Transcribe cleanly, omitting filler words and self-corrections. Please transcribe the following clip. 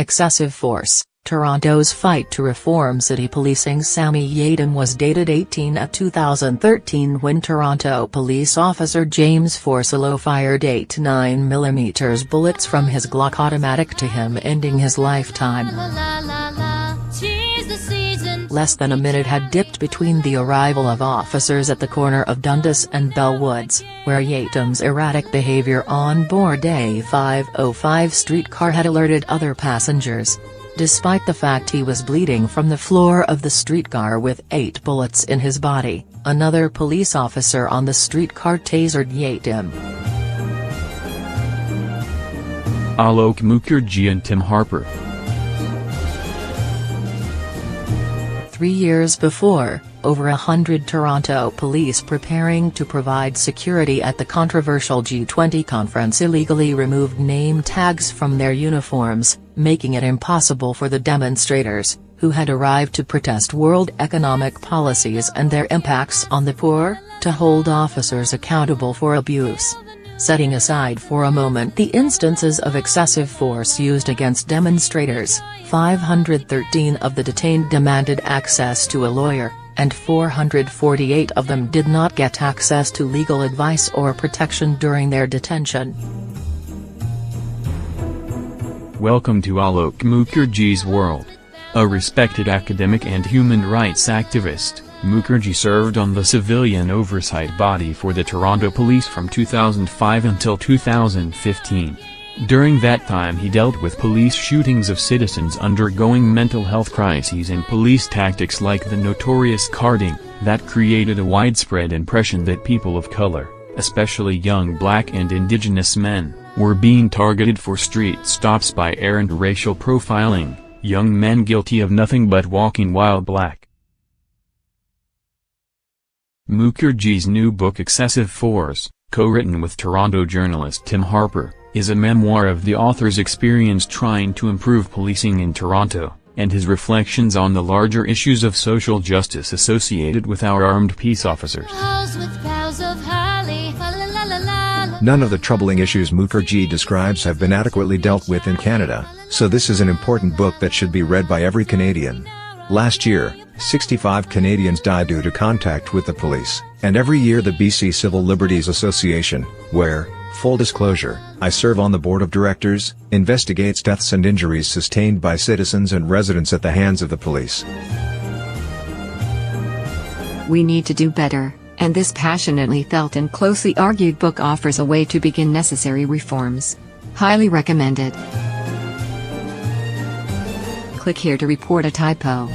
excessive force. Toronto's fight to reform city policing. Sammy Yadim was dated 18 at 2013 when Toronto police officer James Forcello fired 8 9mm bullets from his Glock automatic to him, ending his lifetime. Less than a minute had dipped between the arrival of officers at the corner of Dundas and Bellwoods, where Yadim's erratic behavior on board a 505 streetcar had alerted other passengers. Despite the fact he was bleeding from the floor of the streetcar with 8 bullets in his body, another police officer on the streetcar tasered Yadim. Alok Mukherjee and Tim Harper. 3 years before, over 100 Toronto police preparing to provide security at the controversial G20 conference illegally removed name tags from their uniforms, making it impossible for the demonstrators, who had arrived to protest world economic policies and their impacts on the poor, to hold officers accountable for abuse. Setting aside for a moment the instances of excessive force used against demonstrators, 513 of the detained demanded access to a lawyer, and 448 of them did not get access to legal advice or protection during their detention. Welcome to Alok Mukherjee's world. A respected academic and human rights activist, Mukherjee served on the civilian oversight body for the Toronto Police from 2005 until 2015. During that time he dealt with police shootings of citizens undergoing mental health crises and police tactics like the notorious carding, that created a widespread impression that people of color, especially young black and indigenous men, were being targeted for street stops by errant racial profiling, young men guilty of nothing but walking while black. Mukherjee's new book Excessive Force, co-written with Toronto journalist Tim Harper, is a memoir of the author's experience trying to improve policing in Toronto, and his reflections on the larger issues of social justice associated with our armed peace officers. None of the troubling issues Mukherjee describes have been adequately dealt with in Canada, so this is an important book that should be read by every Canadian. Last year, 65 Canadians died due to contact with the police, and every year the BC Civil Liberties Association, where, full disclosure, I serve on the board of directors, investigates deaths and injuries sustained by citizens and residents at the hands of the police. We need to do better, and this passionately felt and closely argued book offers a way to begin necessary reforms. Highly recommended. Click here to report a typo.